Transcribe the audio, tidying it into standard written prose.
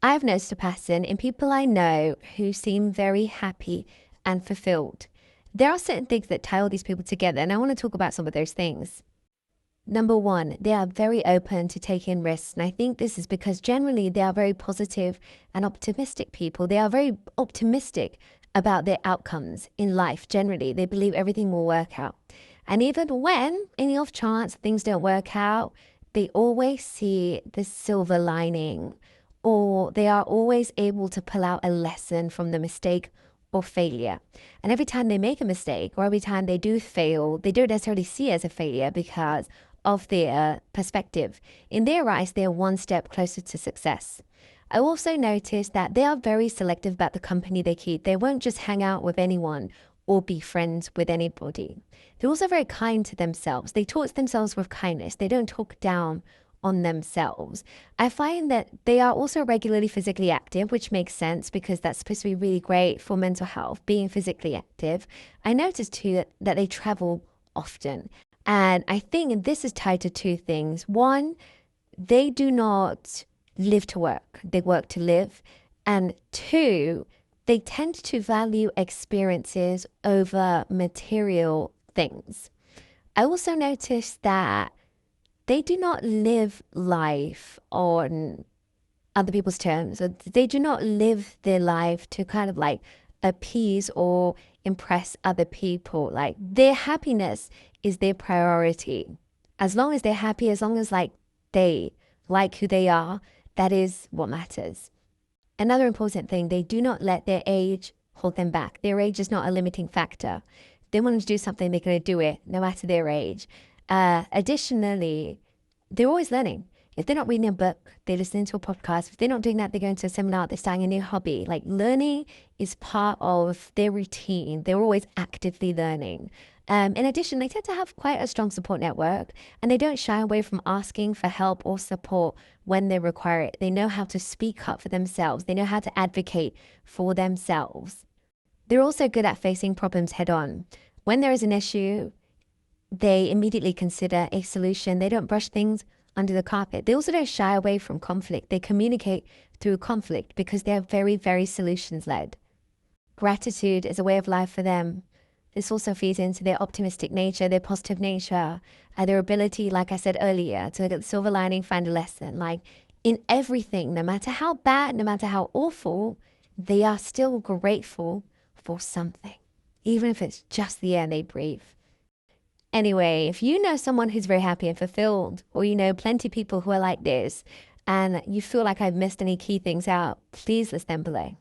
I've noticed a pattern in people I know who seem very happy and fulfilled. There are certain things that tie all these people together, and I want to talk about some of those things. Number one, they are very open to taking risks. And I think this is because generally they are very positive and optimistic people. They are very optimistic about their outcomes in life. Generally, they believe everything will work out. And even when any off chance things don't work out, they always see the silver lining, or they are always able to pull out a lesson from the mistake or failure. And every time they make a mistake or every time they do fail, they don't necessarily see it as a failure because of their perspective. In their eyes, they're one step closer to success. I also noticed that they are very selective about the company they keep. They won't just hang out with anyone or be friends with anybody. They're also very kind to themselves. They talk to themselves with kindness. They don't talk down on themselves. I find that they are also regularly physically active, which makes sense because that's supposed to be really great for mental health, being physically active. I noticed too that they travel often. And I think this is tied to two things. One, they do not live to work, they work to live. And two, they tend to value experiences over material things. I also noticed that they do not live life on other people's terms. So they do not live their life to kind of like appease or impress other people. Like their happiness is their priority. As long as they're happy, as long as like they like who they are, that is what matters. Another important thing, they do not let their age hold them back. Their age is not a limiting factor. If they want to do something, they're going to do it no matter their age. Additionally, they're always learning. If they're not reading a book, they're listening to a podcast. If they're not doing that, they're going to a seminar, they're starting a new hobby. Like learning is part of their routine. They're always actively learning. In addition, they tend to have quite a strong support network and they don't shy away from asking for help or support when they require it. They know how to speak up for themselves. They know how to advocate for themselves. They're also good at facing problems head on. When there is an issue, they immediately consider a solution. They don't brush things under the carpet. They also don't shy away from conflict. They communicate through conflict because they're very, very solutions led. Gratitude is a way of life for them. This also feeds into their optimistic nature, their positive nature, their ability, like I said earlier, to look at the silver lining, find a lesson. Like in everything, no matter how bad, no matter how awful, they are still grateful for something, even if it's just the air they breathe. Anyway, if you know someone who's very happy and fulfilled, or you know plenty of people who are like this, and you feel like I've missed any key things out, please list them below.